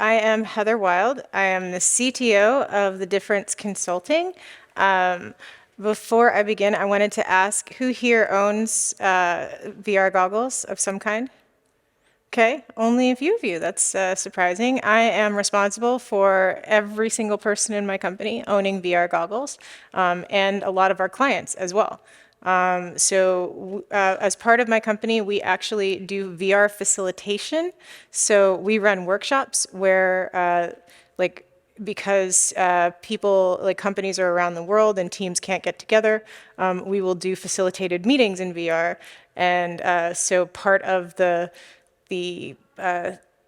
I am Heather Wilde. I am the CTO of The Difference Consulting. Um, Before I begin, I wanted to ask who here owns VR goggles of some kind? Okay, only a few of you. That's surprising. I am responsible for every single person in my company owning VR goggles, and a lot of our clients as well. As part of my company, we actually do VR facilitation. So we run workshops where, because people, like companies are around the world and teams can't get together, we will do facilitated meetings in VR. And so part of the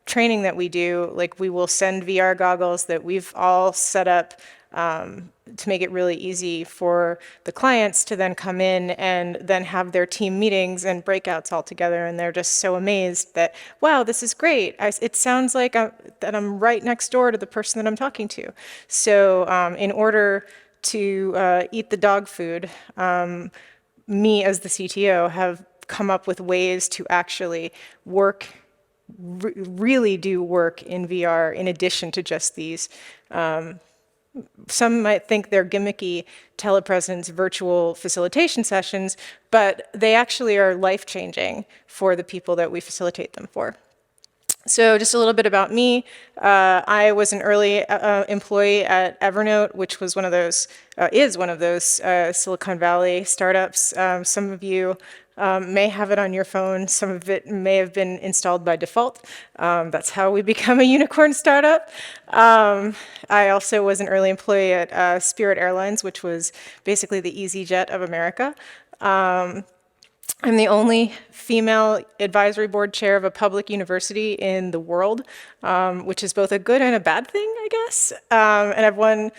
training that we do, like we will send VR goggles that we've all set up to make it really easy for the clients to then come in and then have their team meetings and breakouts all together. And they're just so amazed that, wow, this is great. It sounds like that I'm right next door to the person that I'm talking to. So in order to eat the dog food, me as the CTO have come up with ways to actually really do work in VR in addition to just these. Some might think they're gimmicky telepresence virtual facilitation sessions, but they actually are life-changing for the people that we facilitate them for. So just a little bit about me. I was an early employee at Evernote, which was is one of those Silicon Valley startups. Some of you may have it on your phone. Some of it may have been installed by default. That's how we become a unicorn startup. I also was an early employee at Spirit Airlines, which was basically the EasyJet of America. I'm the only female advisory board chair of a public university in the world, which is both a good and a bad thing, I guess. And I've won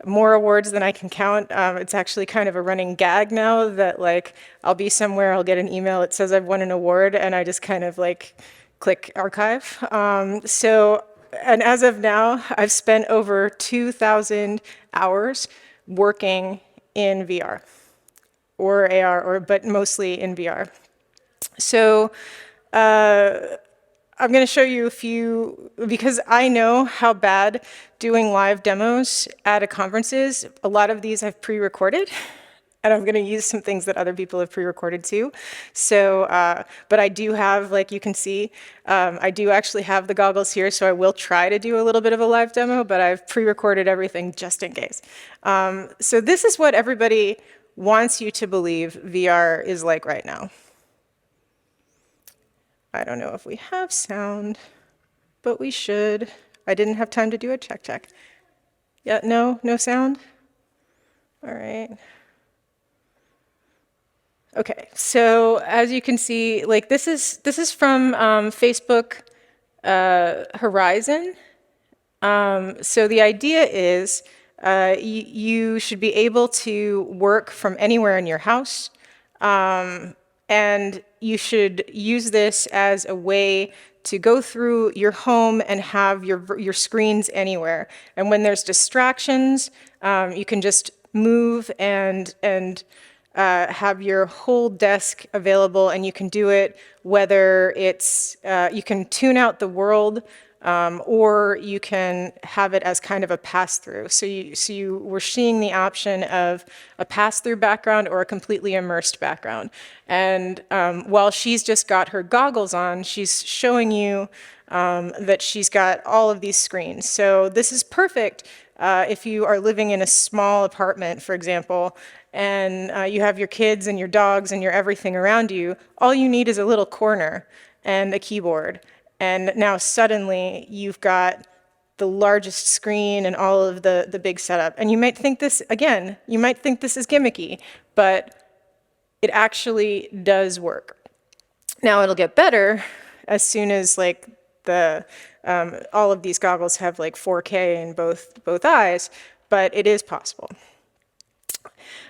more awards than I can count. It's actually kind of a running gag now that like I'll be somewhere, I'll get an email, it says I've won an award, and I just kind of like click archive. And as of now, I've spent over 2,000 hours working in VR. Or AR, but mostly in VR. So I'm going to show you a few, because I know how bad doing live demos at a conference is. A lot of these I've pre-recorded, and I'm going to use some things that other people have pre-recorded too. So, but I do have, like you can see, I do actually have the goggles here, so I will try to do a little bit of a live demo, but I've pre-recorded everything just in case. So this is what everybody wants you to believe VR is like right now. I don't know if we have sound, but we should. I didn't have time to do a check. Yeah, no sound? All right. Okay, so as you can see, like this is from Facebook Horizon. So the idea is you should be able to work from anywhere in your house, and you should use this as a way to go through your home and have your screens anywhere. And when there's distractions, you can just move and have your whole desk available, and you can do it whether it's, you can tune out the world, or you can have it as kind of a pass-through. So we're seeing the option of a pass-through background or a completely immersed background. And while she's just got her goggles on, she's showing you that she's got all of these screens. So this is perfect if you are living in a small apartment, for example, and you have your kids and your dogs and your everything around you. All you need is a little corner and a keyboard. And now suddenly you've got the largest screen and all of the big setup. And you might think this, again, you might think this is gimmicky, but it actually does work. Now it'll get better as soon as like all of these goggles have like 4K in both eyes, but it is possible.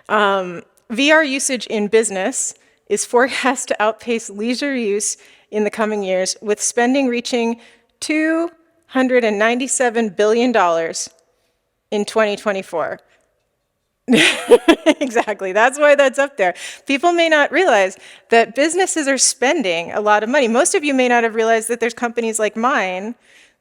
VR usage in business is forecast to outpace leisure use in the coming years, with spending reaching $297 billion in 2024. Exactly, that's why that's up there. People may not realize that businesses are spending a lot of money. Most of you may not have realized that there's companies like mine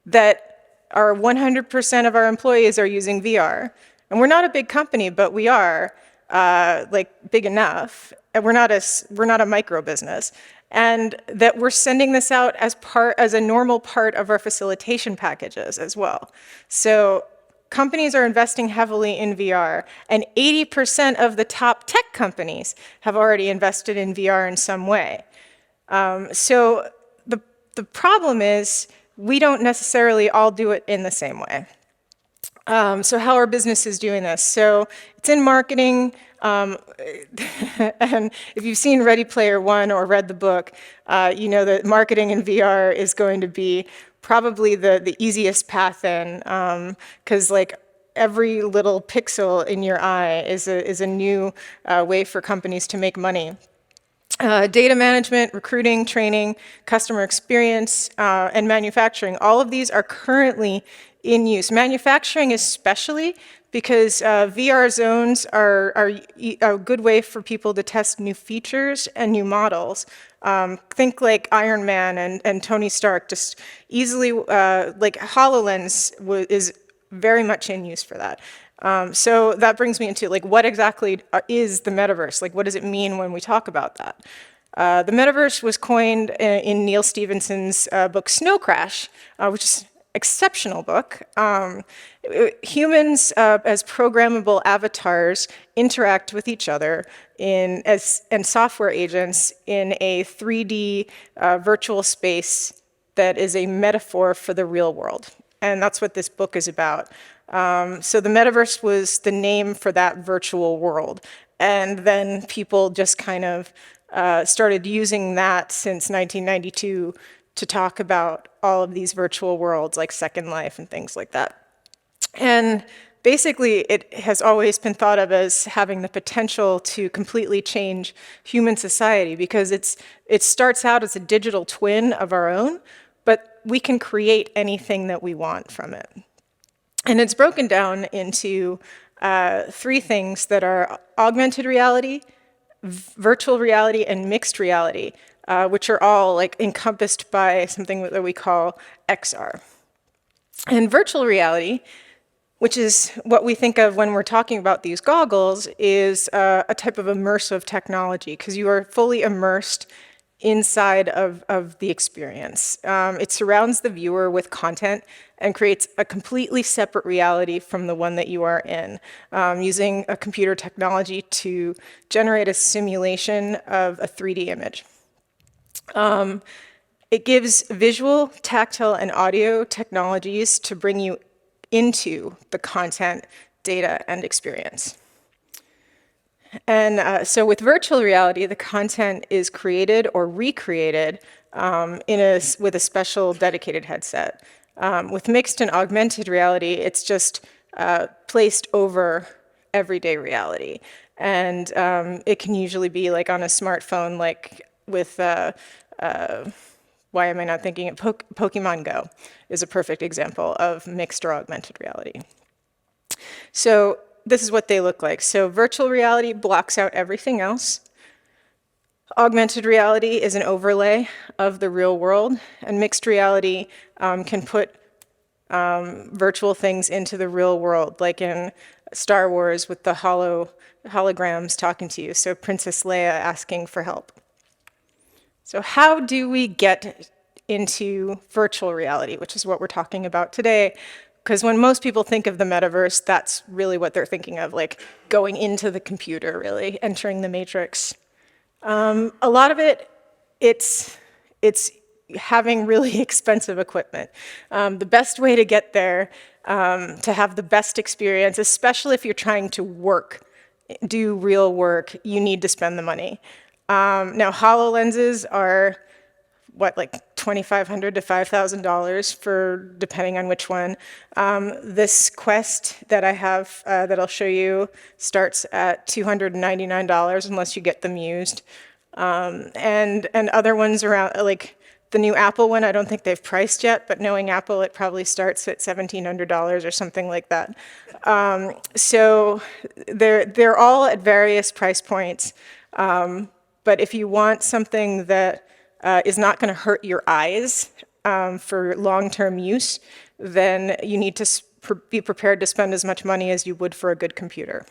that our 100% of our employees are using VR. And we're not a big company, but we are like big enough. And we're not a micro business. And that we're sending this out as a normal part of our facilitation packages as well. So companies are investing heavily in VR, and 80% of the top tech companies have already invested in VR in some way. So the problem is we don't necessarily all do it in the same way. So how are businesses doing this? So it's in marketing, and if you've seen Ready Player One or read the book, you know that marketing in VR is going to be probably the easiest path in, because like every little pixel in your eye is a new way for companies to make money. Data management, recruiting, training, customer experience, and manufacturing, all of these are currently in use. Manufacturing especially, because VR zones are a good way for people to test new features and new models. Think like Iron Man and Tony Stark, just easily, like HoloLens is very much in use for that. So that brings me into like, what exactly is the metaverse? Like, what does it mean when we talk about that? The metaverse was coined in Neil Stephenson's book Snow Crash, which is an exceptional book. Humans as programmable avatars interact with each other and software agents in a 3D virtual space that is a metaphor for the real world. And that's what this book is about. So the metaverse was the name for that virtual world. And then people just kind of started using that since 1992 to talk about all of these virtual worlds like Second Life and things like that. And basically, it has always been thought of as having the potential to completely change human society, because it starts out as a digital twin of our own, but we can create anything that we want from it. And it's broken down into three things that are augmented reality, virtual reality, and mixed reality, which are all like encompassed by something that we call XR. And virtual reality, which is what we think of when we're talking about these goggles, is a type of immersive technology, because you are fully immersed inside of the experience. It surrounds the viewer with content and creates a completely separate reality from the one that you are in, using a computer technology to generate a simulation of a 3D image. It gives visual, tactile, and audio technologies to bring you into the content, data, and experience. And so with virtual reality, the content is created or recreated with a special dedicated headset. With mixed and augmented reality, it's just placed over everyday reality. And it can usually be like on a smartphone, like with, why am I not thinking of Pokemon Go is a perfect example of mixed or augmented reality. So this is what they look like. So virtual reality blocks out everything else. Augmented reality is an overlay of the real world, and mixed reality can put virtual things into the real world, like in Star Wars with the holograms talking to you, so Princess Leia asking for help. So how do we get into virtual reality, which is what we're talking about today? Because when most people think of the metaverse, that's really what they're thinking of, like going into the computer, really, entering the matrix. A lot of it's having really expensive equipment. The best way to get there, to have the best experience, especially if you're trying to do real work, you need to spend the money. Now, HoloLenses are, like $2,500 to $5,000 for, depending on which one. This Quest that I have, that I'll show you, starts at $299 unless you get them used. And other ones around, like the new Apple one, I don't think they've priced yet, but knowing Apple, it probably starts at $1,700 or something like that. So they're all at various price points. But if you want something that is not going to hurt your eyes for long-term use, then you need to be prepared to spend as much money as you would for a good computer.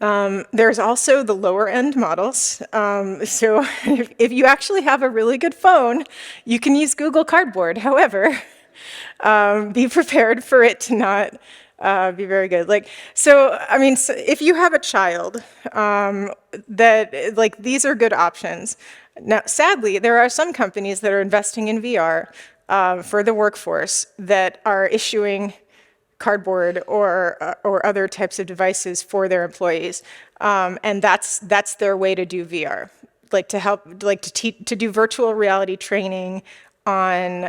There's also the lower end models. So if you actually have a really good phone, you can use Google Cardboard. However, be prepared for it to not be very good. So if you have a child, these are good options. Now, sadly, there are some companies that are investing in VR for the workforce that are issuing cardboard or other types of devices for their employees, and that's their way to do VR, to do virtual reality training on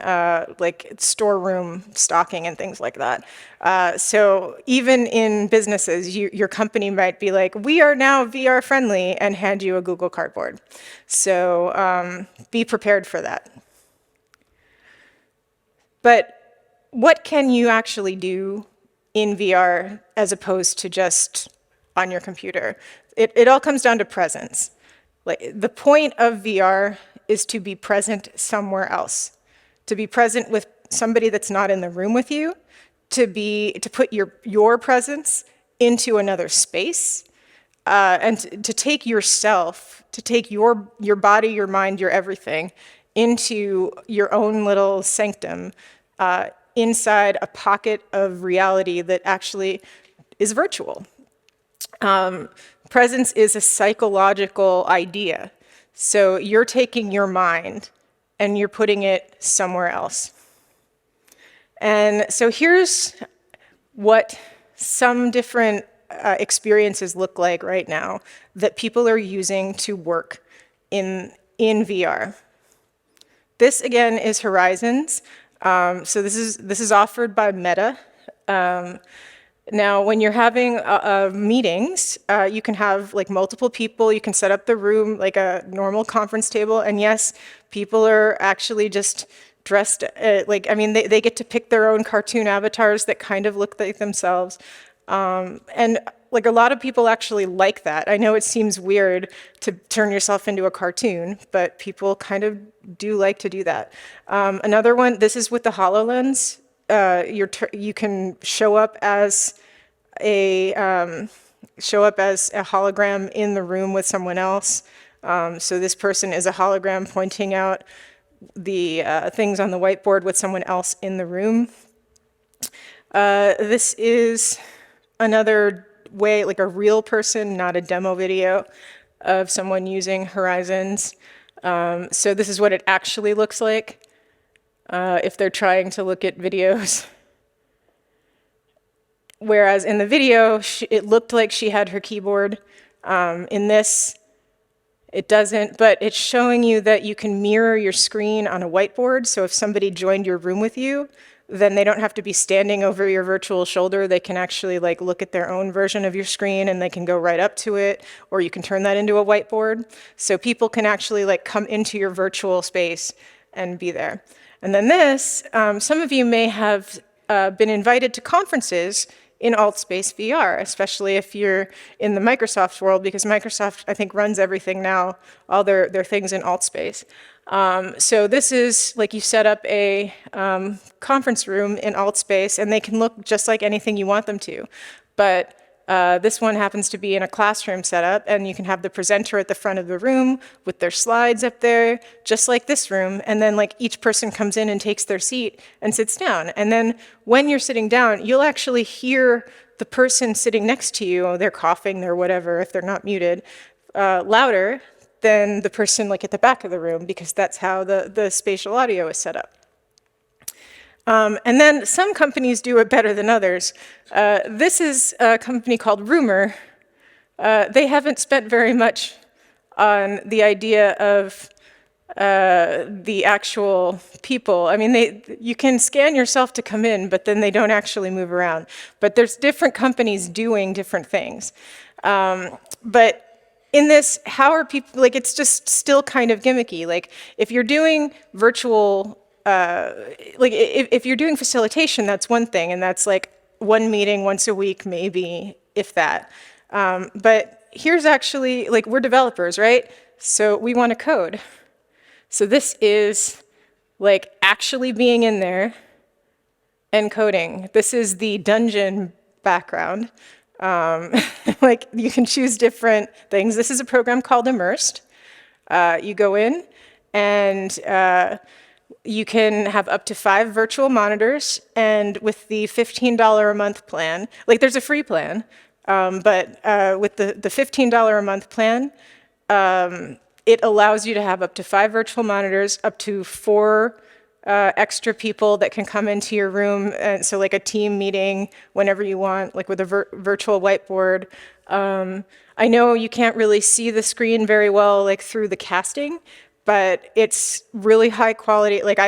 storeroom stocking and things like that. So even in businesses, your company might be like, we are now VR friendly, and hand you a Google Cardboard. So be prepared for that. But what can you actually do in VR as opposed to just on your computer? It all comes down to presence. The point of VR is to be present somewhere else, to be present with somebody that's not in the room with you, to put your presence into another space, and to take yourself, to take your body, your mind, your everything into your own little sanctum, inside a pocket of reality that actually is virtual. Presence is a psychological idea. So you're taking your mind and you're putting it somewhere else. And so here's what some different experiences look like right now that people are using to work in VR. This again is Horizons. So this is offered by Meta. Now, when you're having meetings, you can have multiple people. You can set up the room like a normal conference table. And yes, people are actually just dressed they get to pick their own cartoon avatars that kind of look like themselves. And a lot of people actually like that. I know it seems weird to turn yourself into a cartoon, but people kind of do like to do that. Another one, this is with the HoloLens. You can show up as a hologram in the room with someone else. So this person is a hologram pointing out the things on the whiteboard with someone else in the room. This is another way, a real person, not a demo video, of someone using Horizons. So this is what it actually looks like if they're trying to look at videos. Whereas in the video, it looked like she had her keyboard. In this, it doesn't, but it's showing you that you can mirror your screen on a whiteboard. So if somebody joined your room with you, then they don't have to be standing over your virtual shoulder. They can actually look at their own version of your screen, and they can go right up to it, or you can turn that into a whiteboard. So people can actually come into your virtual space and be there. And then this, some of you may have been invited to conferences in AltSpace VR, especially if you're in the Microsoft world, because Microsoft, I think, runs everything now, all their things in AltSpace. So this is you set up a conference room in AltSpace, and they can look just like anything you want them to. But this one happens to be in a classroom setup, and you can have the presenter at the front of the room with their slides up there, just like this room, and then each person comes in and takes their seat and sits down. And then when you're sitting down, you'll actually hear the person sitting next to you, they're coughing, they're whatever, if they're not muted, louder than the person at the back of the room, because that's how the spatial audio is set up. And then some companies do it better than others. This is a company called Rumor. They haven't spent very much on the idea of the actual people. I mean, you can scan yourself to come in, but then they don't actually move around. But there's different companies doing different things. But in this, how are people, it's just still kind of gimmicky. If you're doing virtual, if you're doing facilitation, that's one thing, and that's one meeting once a week, maybe, if that. But here's actually, we're developers, right? So we want to code. So this is like actually being in there and coding. This is the dungeon background. Like you can choose different things. This is a program called Immersed. You go in and you can have up to 5 virtual monitors, and with the $15 a month plan, like there's a free plan, but with the $15 a month plan, it allows you to have up to 5 virtual monitors, up to 4 extra people that can come into your room, and so like a team meeting whenever you want, like with a virtual whiteboard. I know you can't really see the screen very well, like through the casting, but it's really high quality. Like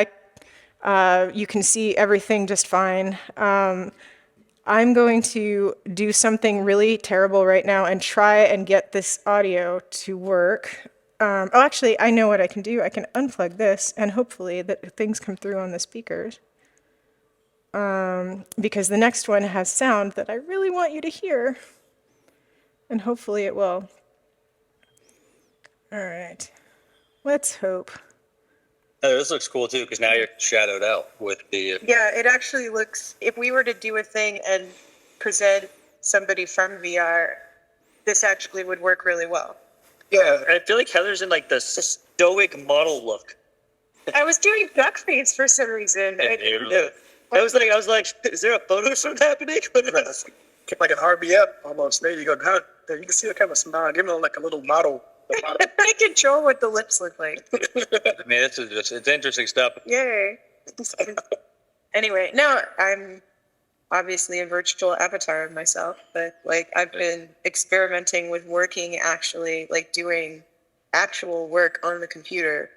you can see everything just fine. I'm going to do something really terrible right now and try and get this audio to work. Oh, actually, I know what I can do. I can unplug this, and hopefully that things come through on the speakers. Because the next one has sound that I really want you to hear, and hopefully it will. All right, let's hope. Oh, this looks cool too, because now you're shadowed out with the. Yeah, it actually looks, if we were to do a thing and present somebody from VR, this actually would work really well. Yeah, I feel like Heather's in like the stoic model look. I was doing duck face for some reason. I was like, is there a photo shoot happening? Like an RBF almost. There you go. Down there, you can see a kind of smile. Give them like a little model. I control what the lips look like. I mean, it's interesting stuff. Yay. Anyway, no, I'm obviously a virtual avatar of myself, but like I've been experimenting with working actually, like doing actual work on the computer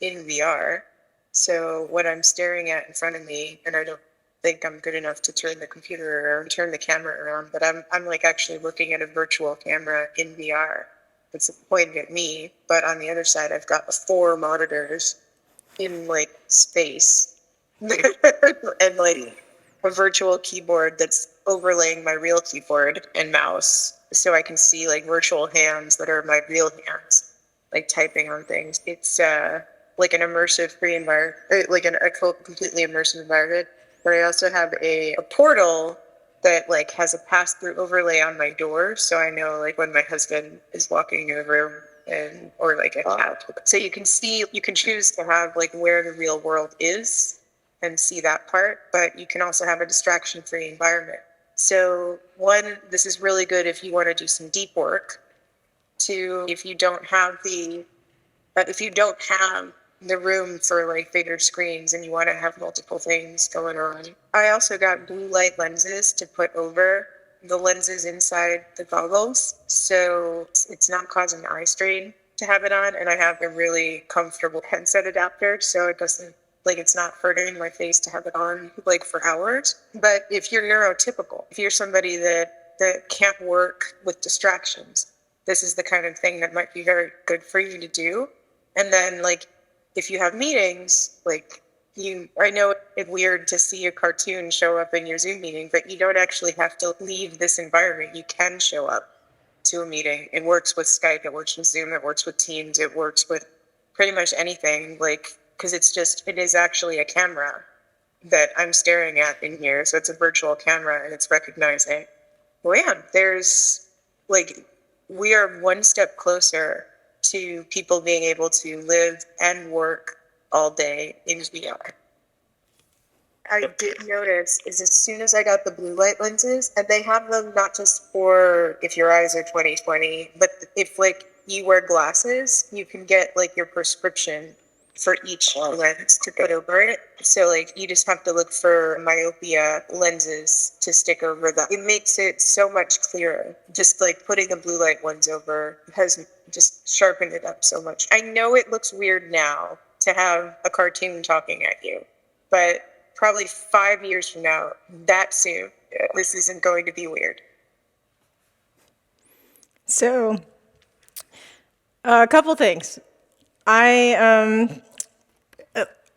in VR. So what I'm staring at in front of me, and I don't think I'm good enough to turn the computer or turn the camera around, but I'm like actually looking at a virtual camera in VR. It's pointing at me, but on the other side, I've got 4 monitors in like space and like a virtual keyboard that's overlaying my real keyboard and mouse, so I can see like virtual hands that are my real hands, like typing on things. It's like an immersive free environment, like a completely immersive environment. But I also have a portal that like has a pass-through overlay on my door, so I know like when my husband is walking in the room, and or like a cat. So you can choose to have like where the real world is and see that part, but you can also have a distraction-free environment. So 1, this is really good if you want to do some deep work. 2, if you don't have the room for like bigger screens and you want to have multiple things going on. I also got blue light lenses to put over the lenses inside the goggles, so it's not causing eye strain to have it on, and I have a really comfortable headset adapter, so it doesn't, like, it's not hurting my face to have it on like for hours. But if you're neurotypical, if you're somebody that can't work with distractions, this is the kind of thing that might be very good for you to do. And then like if you have meetings, like I know it's weird to see a cartoon show up in your Zoom meeting, but you don't actually have to leave this environment. You can show up to a meeting. It works with Skype, it works with Zoom, it works with Teams, it works with pretty much anything, like, because it is actually a camera that I'm staring at in here. So it's a virtual camera and it's recognizing, well, yeah, there's like, we are one step closer to people being able to live and work all day in VR. I did notice is as soon as I got the blue light lenses, and they have them not just for if your eyes are 20/20, but if like you wear glasses, you can get like your prescription for each lens to put over it. So like you just have to look for myopia lenses to stick over that. It makes it so much clearer. Just like putting the blue light ones over has just sharpened it up so much. I know it looks weird now to have a cartoon talking at you, but probably 5 years from now, that soon, this isn't going to be weird. So, a couple things. I've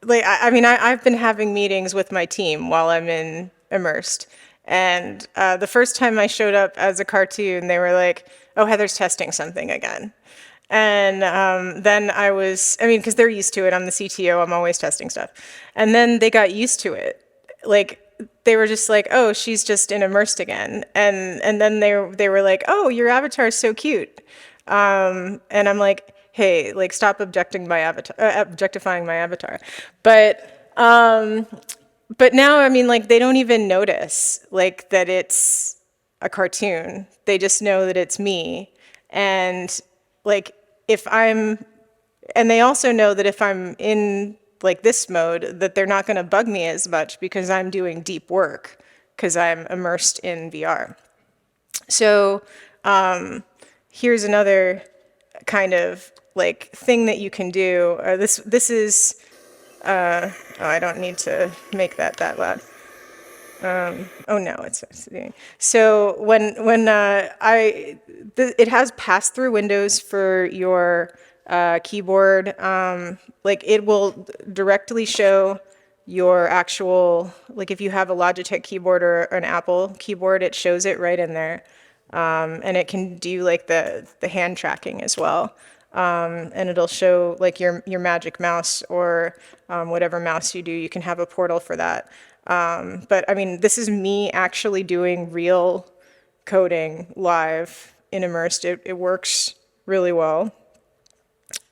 been having meetings with my team while I'm in Immersed. And the first time I showed up as a cartoon, they were like, oh, Heather's testing something again. And then I mean, because they're used to it. I'm the CTO. I'm always testing stuff. And then they got used to it. Like, they were just like, oh, she's just in immersed again. And then they were like, oh, your avatar is so cute. And I'm like, hey, like, stop objectifying my avatar. But now, I mean, like, they don't even notice, like, that it's a cartoon. They just know that it's me. And, like, and they also know that if I'm in, like, this mode, that they're not going to bug me as much because I'm doing deep work, because I'm immersed in VR. So here's another kind of, like, thing that you can do. This is, oh, I don't need to make that loud. Oh no, it's so it has pass-through windows for your keyboard. Like, it will directly show your actual, like, if you have a Logitech keyboard or an Apple keyboard, it shows it right in there. And it can do, like, the hand tracking as well. And it'll show, like, your magic mouse or whatever mouse you do. You can have a portal for that. But I mean, this is me actually doing real coding live in immersed. It works really well.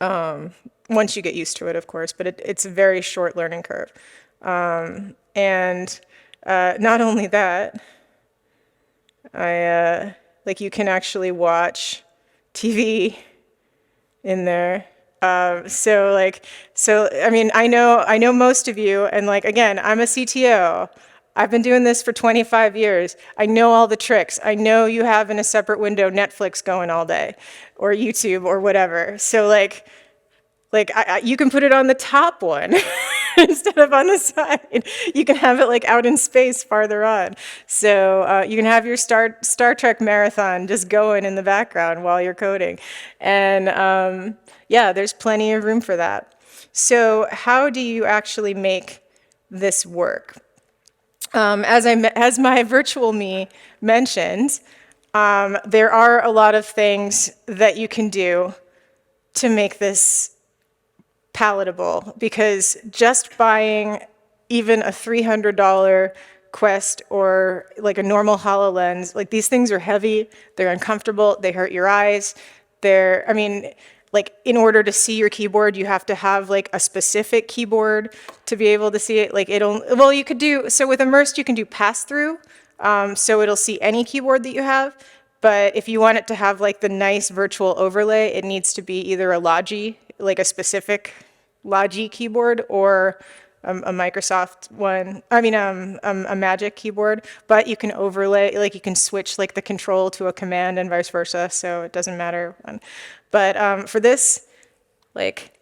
Once you get used to it, of course, but it's a very short learning curve. And not only that, like, you can actually watch TV in there. So I mean, I know most of you, and, like, again, I'm a CTO. I've been doing this for 25 years. I know all the tricks. I know you have in a separate window Netflix going all day, or YouTube, or whatever. So, like you can put it on the top one instead of on the side. You can have it, like, out in space farther on. So you can have your Star Trek marathon just going in the background while you're coding. And yeah, there's plenty of room for that. So how do you actually make this work? As my virtual me mentioned, there are a lot of things that you can do to make this palatable, because just buying even a $300 Quest or, like, a normal HoloLens, like, these things are heavy, they're uncomfortable, they hurt your eyes. I mean, like, in order to see your keyboard, you have to have, like, a specific keyboard to be able to see it. Like, well, you could do, so with immersed, you can do pass-through, so it'll see any keyboard that you have. But if you want it to have, like, the nice virtual overlay, it needs to be either a Logi, like a specific Logi keyboard, or a Microsoft one, I mean, a Magic keyboard. But you can overlay, like, you can switch, like, the control to a command and vice versa, so it doesn't matter. But for this, like,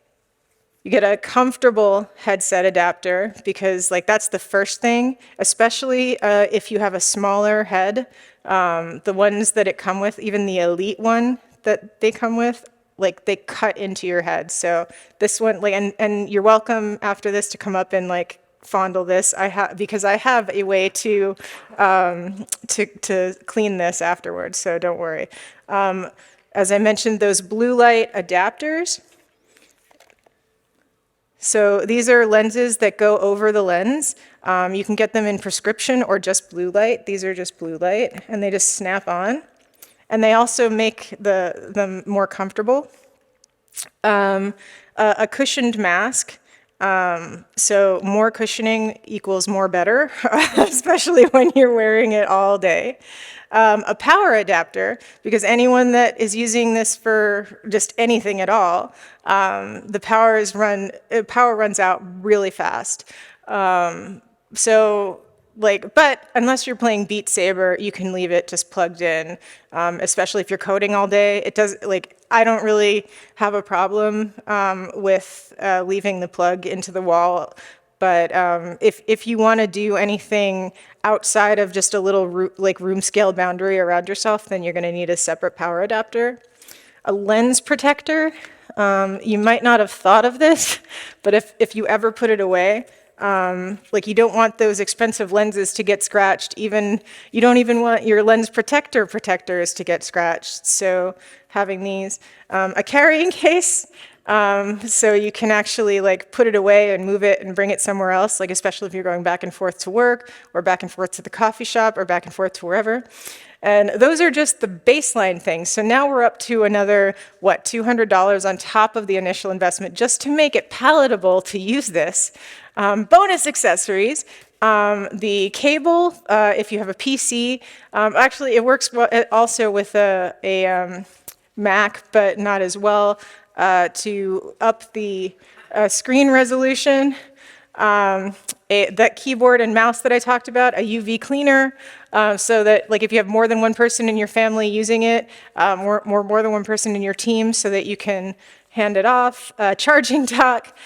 you get a comfortable headset adapter, because, like, that's the first thing, especially if you have a smaller head. The ones that it come with, even the Elite one that they come with, like, they cut into your head. So this one, like, and you're welcome after this to come up and, like, fondle this. Because I have a way to clean this afterwards, so don't worry. As I mentioned, those blue light adapters. So these are lenses that go over the lens. You can get them in prescription or just blue light. These are just blue light, and they just snap on. And they also make them more comfortable. A cushioned mask. So more cushioning equals more better, especially when you're wearing it all day. A power adapter, because anyone that is using this for just anything at all, the power runs out really fast. So, like, but unless you're playing Beat Saber, you can leave it just plugged in, especially if you're coding all day. It does, like, I don't really have a problem with leaving the plug into the wall. But if you want to do anything outside of just a little room scale boundary around yourself, then you're going to need a separate power adapter. A lens protector. You might not have thought of this, but if you ever put it away, Like you don't want those expensive lenses to get scratched. Even you don't even want your lens protectors to get scratched. So having these, a carrying case, so you can actually like put it away and move it and bring it somewhere else, like especially if you're going back and forth to work or back and forth to the coffee shop or back and forth to wherever. And those are just the baseline things. So now we're up to another, what, $200 on top of the initial investment just to make it palatable to use this. Bonus accessories, the cable, if you have a PC, actually it works also with a Mac, but not as well, to up the screen resolution. That keyboard and mouse that I talked about, a UV cleaner, so that like if you have more than one person in your family using it, more than one person in your team, so that you can hand it off, charging dock,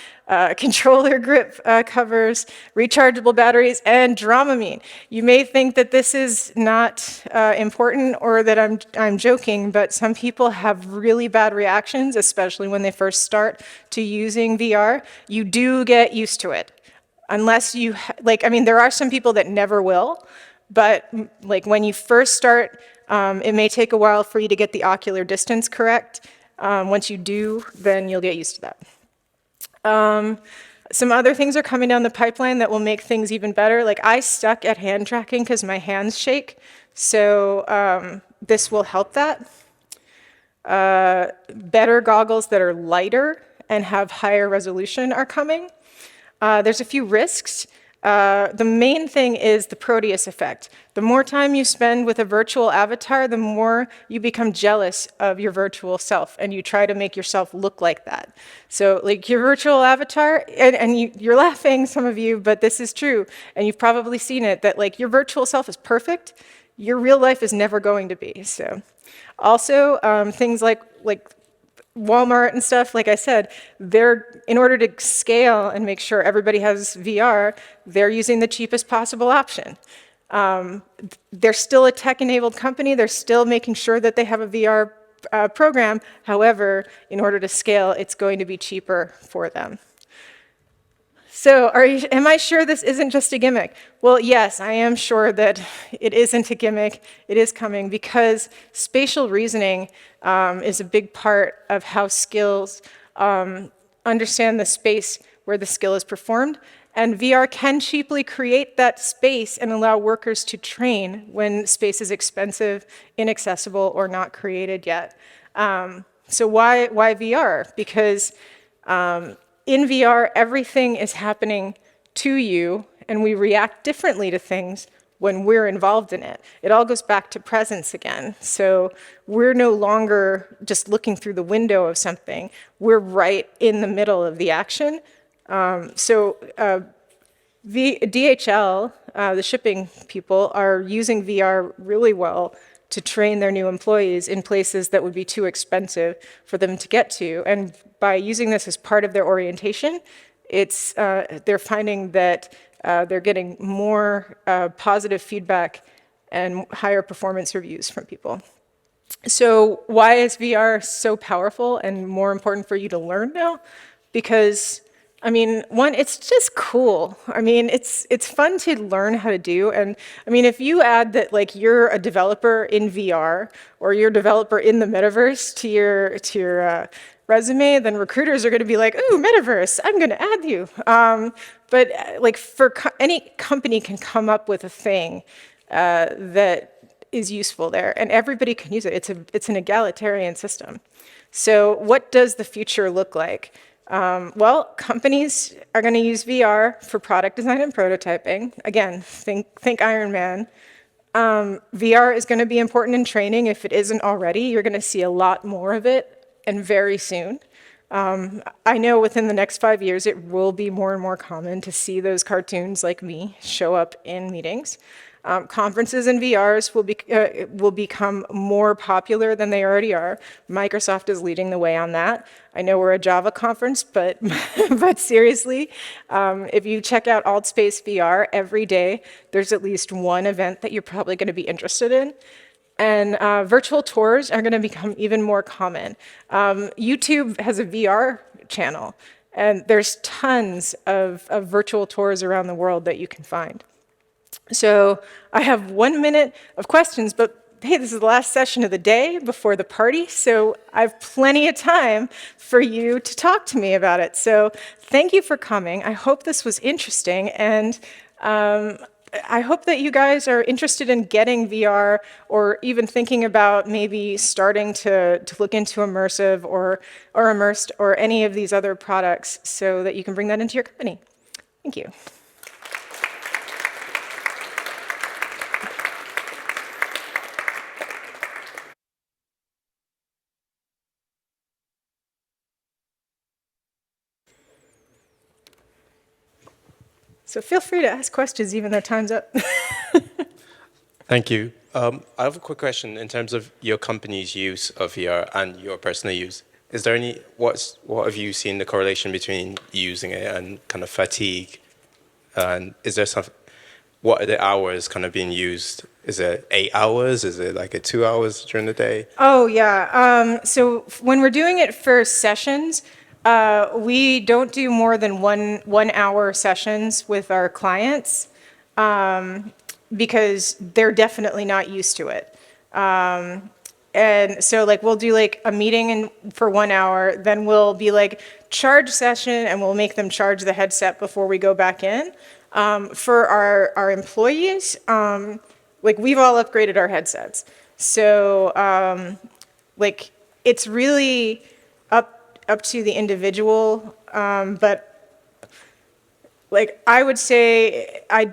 controller grip covers, rechargeable batteries, and Dramamine. You may think that this is not important or that I'm joking, but some people have really bad reactions, especially when they first start to using VR. You do get used to it. Unless you, I mean, there are some people that never will, but like when you first start, it may take a while for you to get the ocular distance correct. Once you do, then you'll get used to that. Some other things are coming down the pipeline that will make things even better. Like I stuck at hand tracking because my hands shake, so this will help that. Better goggles that are lighter and have higher resolution are coming. There's a few risks. The main thing is the Proteus effect. The more time you spend with a virtual avatar, the more you become jealous of your virtual self, and you try to make yourself look like that. So like your virtual avatar, and you're laughing, some of you, but this is true, and you've probably seen it, that like your virtual self is perfect, your real life is never going to be. So also things like Walmart and stuff, like I said, in order to scale and make sure everybody has VR, they're using the cheapest possible option. They're still a tech-enabled company. They're still making sure that they have a VR program. However, in order to scale, it's going to be cheaper for them. So am I sure this isn't just a gimmick? Well, yes, I am sure that it isn't a gimmick. It is coming because spatial reasoning is a big part of how skills understand the space where the skill is performed. And VR can cheaply create that space and allow workers to train when space is expensive, inaccessible, or not created yet. So why VR? Because in VR, everything is happening to you, and we react differently to things when we're involved in it. It all goes back to presence again. So we're no longer just looking through the window of something. We're right in the middle of the action. DHL, the shipping people, are using VR really well to train their new employees in places that would be too expensive for them to get to. And by using this as part of their orientation, they're finding that they're getting more positive feedback and higher performance reviews from people. So why is VR so powerful and more important for you to learn now? Because I mean, one, it's just cool. I mean, it's fun to learn how to do. And I mean, if you add that like you're a developer in VR or you're a developer in the metaverse to your resume, then recruiters are going to be like, ooh, metaverse, I'm going to add you. But like any company can come up with a thing that is useful there, and everybody can use it. It's an egalitarian system. So what does the future look like? Well, companies are going to use VR for product design and prototyping. Again, think Iron Man. VR is going to be important in training. If it isn't already, you're going to see a lot more of it, and very soon. I know within the next 5 years, it will be more and more common to see those cartoons like me show up in meetings. Conferences and VRs will become more popular than they already are. Microsoft is leading the way on that. I know we're a Java conference, but but seriously, if you check out AltSpace VR every day, there's at least one event that you're probably going to be interested in. And virtual tours are going to become even more common. YouTube has a VR channel, And there's tons of virtual tours around the world that you can find. So I have 1 minute of questions, but hey, this is the last session of the day before the party, so I have plenty of time for you to talk to me about it. So thank you for coming. I hope this was interesting, and I hope that you guys are interested in getting VR or even thinking about maybe starting to look into immersive or immersed or any of these other products so that you can bring that into your company. Thank you. So feel free to ask questions even though time's up. Thank you. I have a quick question in terms of your company's use of VR and your personal use. Is there any, what have you seen the correlation between using it and kind of fatigue? And is there some, what are the hours kind of being used? Is it 8 hours? Is it like 2 hours during the day? Oh, yeah. So when we're doing it for sessions, we don't do more than one hour sessions with our clients because they're definitely not used to it. And so like we'll do like a meeting for 1 hour, then we'll be like charge session and we'll make them charge the headset before we go back in. For our employees, like we've all upgraded our headsets. So like it's really up to the individual, but like I would say I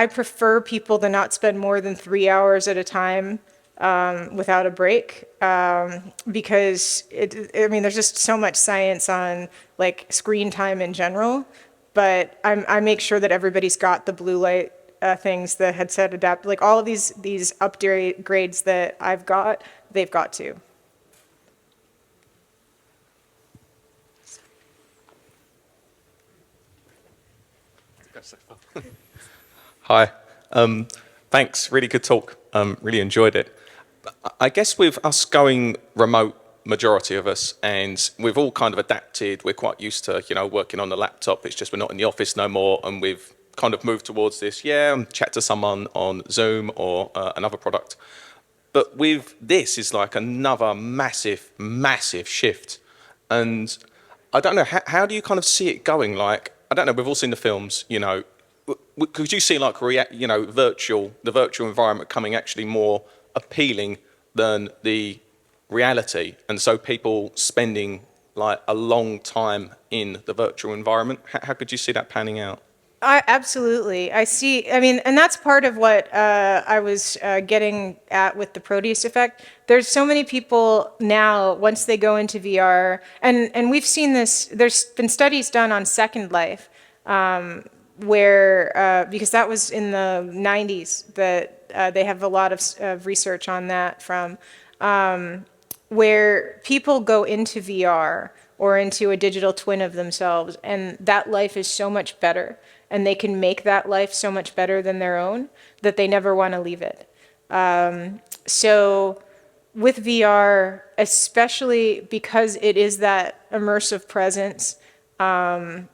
prefer people to not spend more than 3 hours at a time without a break, because I mean there's just so much science on like screen time in general, but I make sure that everybody's got the blue light things, the headset adapt, like all of these upgrades that I've got, they've got to. Hi. Thanks. Really good talk. Really enjoyed it. I guess with us going remote, majority of us, and we've all kind of adapted. We're quite used to, working on the laptop. It's just we're not in the office no more, and we've kind of moved towards this. Chat to someone on Zoom or another product. But with this is like another massive, massive shift. And I don't know, how do you kind of see it going? Like, I don't know, we've all seen the films, could you see like, the virtual environment coming actually more appealing than the reality? And so people spending like a long time in the virtual environment, how could you see that panning out? Absolutely. I mean, and that's part of what I was getting at with the Proteus effect. There's so many people now, once they go into VR, and we've seen this, there's been studies done on Second Life, where, because that was in the 90s, that they have a lot of research on that from, where people go into VR or into a digital twin of themselves, and that life is so much better. And they can make that life so much better than their own that they never want to leave it. So with VR, especially because it is that immersive presence, I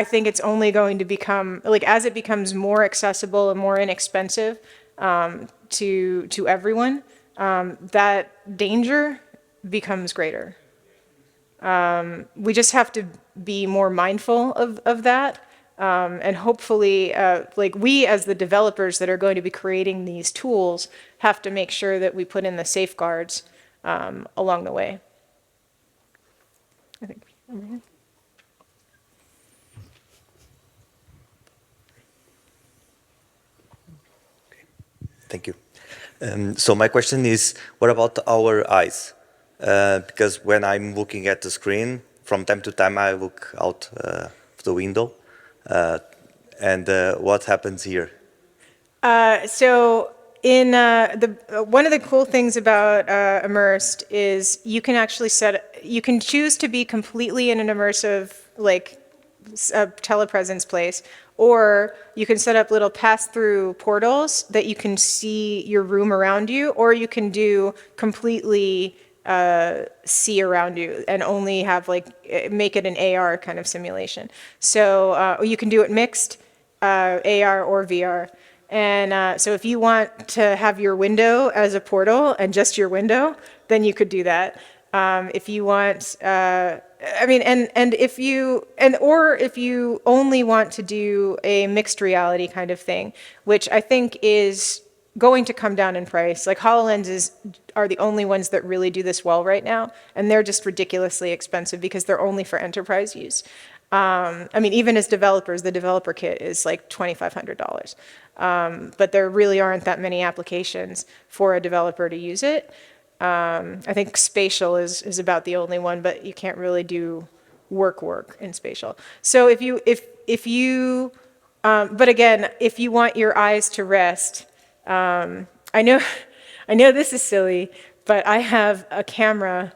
think it's only going to become, like as it becomes more accessible and more inexpensive to everyone, that danger becomes greater. We just have to be more mindful of that. And hopefully, like we as the developers that are going to be creating these tools have to make sure that we put in the safeguards along the way. I think. Thank you. So my question is, what about our eyes? Because when I'm looking at the screen, from time to time I look out of the window. And what happens here? So in one of the cool things about immersed is you can actually you can choose to be completely in an immersive like telepresence place, or you can set up little pass-through portals that you can see your room around you, or you can do completely see around you and only have like, make it an AR kind of simulation. So you can do it mixed, AR or VR. And so if you want to have your window as a portal and just your window, then you could do that. If you want, I mean, and if you, or if you only want to do a mixed reality kind of thing, which I think is going to come down in price. Like HoloLenses are the only ones that really do this well right now, and they're just ridiculously expensive because they're only for enterprise use. I mean, even as developers, the developer kit is like $2,500. But there really aren't that many applications for a developer to use it. I think spatial is about the only one, but you can't really do work in spatial. So if you, but again, if you want your eyes to rest, I know this is silly, but I have a camera,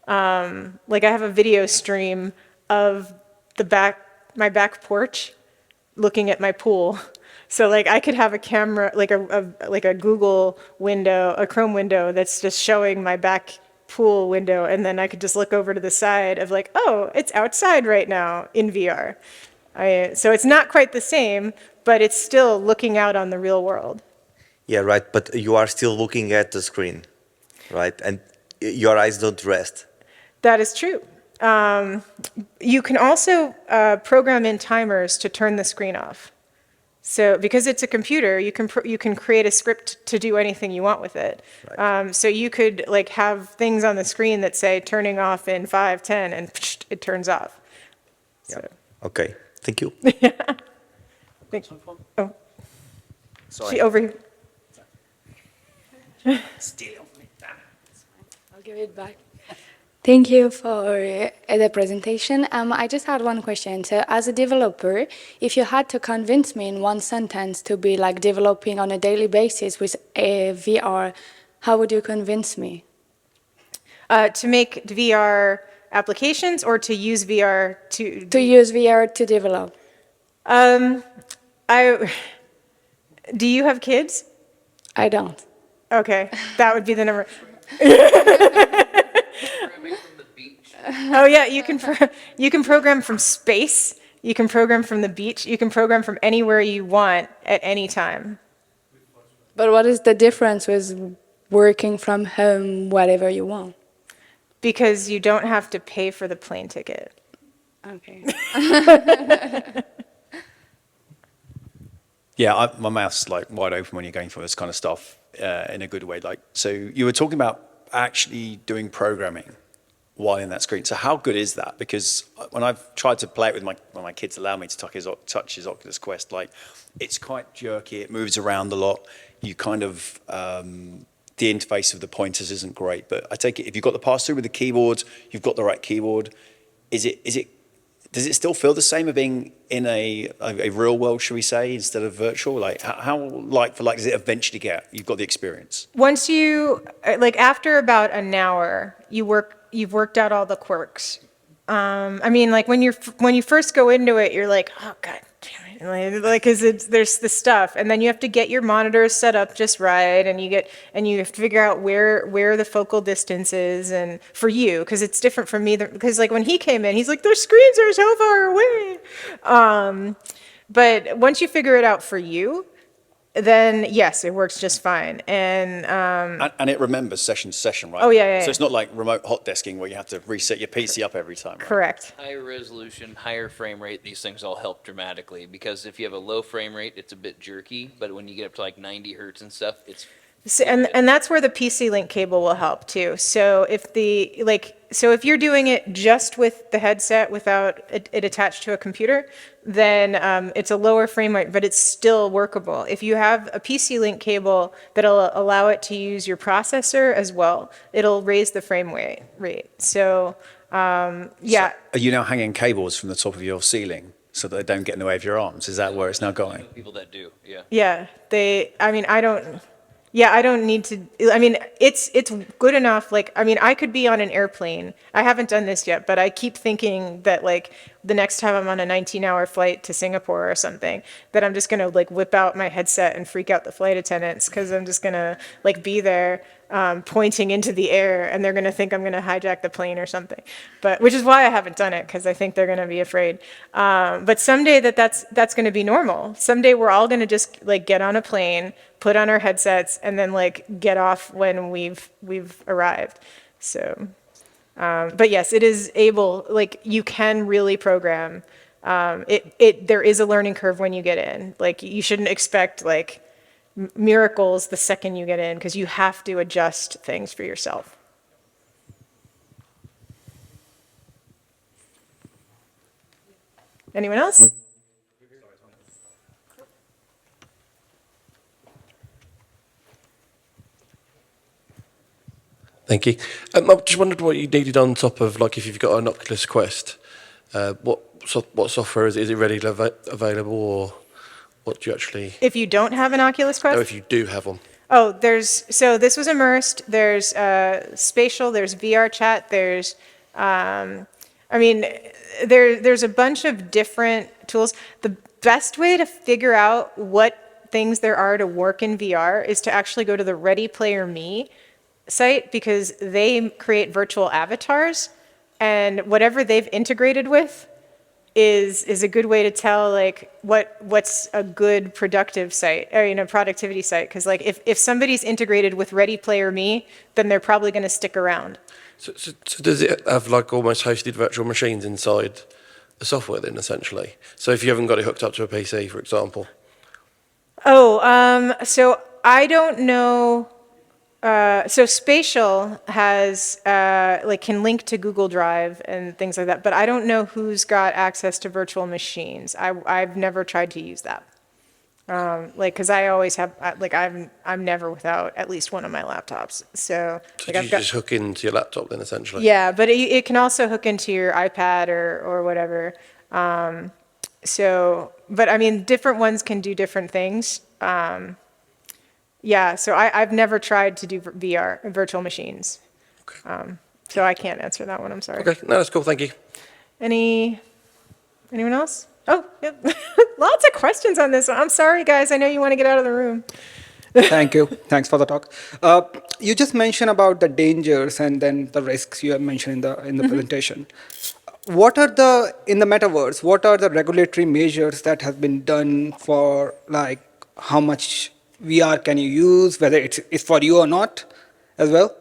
like I have a video stream of my back porch looking at my pool. So like I could have a camera, like a Google window, a Chrome window that's just showing my back pool window, and then I could just look over to the side of like, oh, it's outside right now in VR. So it's not quite the same, but it's still looking out on the real world. Yeah, right. But you are still looking at the screen, right? And your eyes don't rest. That is true. You can also program in timers to turn the screen off. So because it's a computer, you can create a script to do anything you want with it. Right. So you could like have things on the screen that say turning off in 5, 10, and it turns off. Yeah. So. Okay. Thank you. Thank you. Oh, Sorry. she over here. I'll give it back. Thank you for the presentation. I just had one question. So as a developer, if you had to convince me in one sentence to be like developing on a daily basis with a VR, how would you convince me? To make VR applications or to use VR to... To use VR to develop. Do you have kids? I don't. Okay, that would be the number. Oh yeah, you can program from space, you can program from the beach, you can program from anywhere you want at any time. But what is the difference with working from home, whatever you want? Because you don't have to pay for the plane ticket. Okay. Yeah, my mouth's like wide open when you're going through this kind of stuff in a good way. Like, so you were talking about actually doing programming while in that screen. So how good is that? Because when I've tried to play it with when my kids allow me to touch his Oculus Quest, like it's quite jerky. It moves around a lot. You kind of the interface of the pointers isn't great. But I take it if you've got the pass through with the keyboard, you've got the right keyboard. Does it still feel the same of being in a real world, should we say, instead of virtual? Like how like for like does it eventually get? You've got the experience. Once you, like after about an hour, you've worked out all the quirks. I mean, like when you first go into it, you're like, oh god damn it, like cause there's the stuff, and then you have to get your monitors set up just right, and you have to figure out where the focal distance is, and for you, because it's different from me, because like when he came in, he's like, their screens are so far away. But once you figure it out for you, then yes, it works just fine. And it remembers session to session, right? Oh, yeah. So it's not like remote hot desking where you have to reset your PC up every time, right? Correct. Higher resolution, higher frame rate, these things all help dramatically, because if you have a low frame rate, it's a bit jerky, but when you get up to like 90 hertz and stuff, it's... So, and that's where the PC link cable will help too. So if you're doing it just with the headset without it attached to a computer, then it's a lower frame rate, but it's still workable. If you have a PC link cable that'll allow it to use your processor as well, it'll raise the frame rate. So yeah. So are you now hanging cables from the top of your ceiling so that they don't get in the way of your arms? Is that where it's now going? People that do, yeah. Yeah, I don't need to, I mean, it's good enough, like, I mean, I could be on an airplane. I haven't done this yet, but I keep thinking that, like, the next time I'm on a 19-hour flight to Singapore or something, that I'm just going to, like, whip out my headset and freak out the flight attendants, because I'm just going to, like, be there. pointing into the air, and they're going to think I'm going to hijack the plane or something. But which is why I haven't done it, because I think they're going to be afraid. But someday that's going to be normal. Someday we're all going to just like get on a plane, put on our headsets, and then like get off when we've arrived. So, but yes, it is able. Like you can really program. There is a learning curve when you get in. Like you shouldn't expect like miracles the second you get in, because you have to adjust things for yourself. Anyone else? Thank you. I just wondered what you needed on top of, like, if you've got an Oculus Quest, what software is it? Is it readily available, or what do you actually? If you don't have an Oculus Quest? No, if you do have one. Oh, so this was immersed. There's spatial. There's VR chat. There's, there's a bunch of different tools. The best way to figure out what things there are to work in VR is to actually go to the Ready Player Me site, because they create virtual avatars, and whatever they've integrated with is a good way to tell like what's a good productive site, or productivity site, because like if somebody's integrated with Ready Player Me, then they're probably going to stick around. So does it have like almost hosted virtual machines inside the software then, essentially? So if you haven't got it hooked up to a PC, for example. So I don't know. So Spatial has can link to Google Drive and things like that, but I don't know who's got access to virtual machines. I've never tried to use that. Because I always have I'm never without at least one of my laptops. So you just hook into your laptop then, essentially. Yeah, but it can also hook into your iPad or whatever. But I mean, different ones can do different things. Yeah, so I've never tried to do VR, virtual machines. Okay. So I can't answer that one, I'm sorry. Okay, no, that's cool, thank you. Anyone else? Oh, yep. Lots of questions on this one. I'm sorry, guys, I know you want to get out of the room. Thank you. Thanks for the talk. You just mentioned about the dangers and then the risks you have mentioned in the presentation. What are in the metaverse, what are the regulatory measures that have been done for like how much VR can you use, whether it's for you or not as well?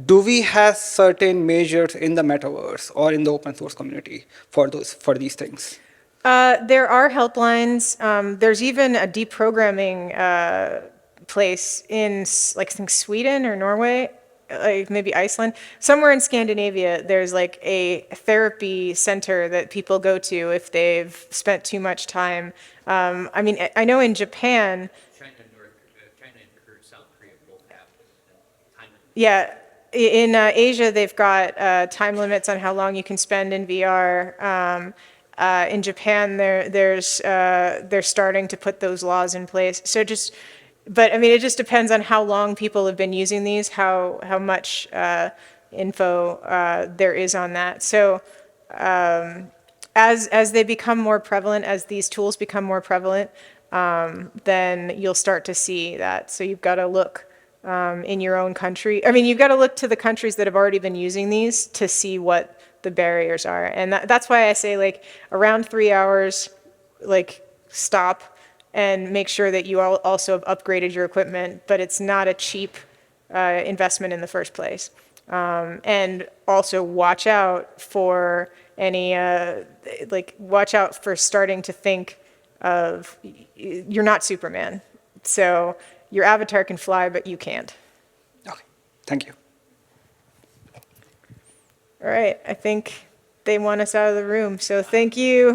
Do we have certain measures in the metaverse or in the open source community for these things? There are helplines. There's even a deprogramming place in, like, I think Sweden or Norway, like maybe Iceland. Somewhere in Scandinavia, there's like a therapy center that people go to if they've spent too much time. I know in Japan. China and South Korea both have time limits. Yeah, in Asia, they've got time limits on how long you can spend in VR. In Japan, they're starting to put those laws in place. But I mean, it just depends on how long people have been using these, how much info there is on that. So as they become more prevalent, as these tools become more prevalent, then you'll start to see that. So you've got to look in your own country. I mean, you've got to look to the countries that have already been using these to see what the barriers are. And that's why I say, like, around 3 hours, like, stop and make sure that you also have upgraded your equipment, but it's not a cheap investment in the first place. And also watch out for any, watch out for starting to think of, you're not Superman. So your avatar can fly, but you can't. Okay, thank you. All right, I think they want us out of the room, so thank you.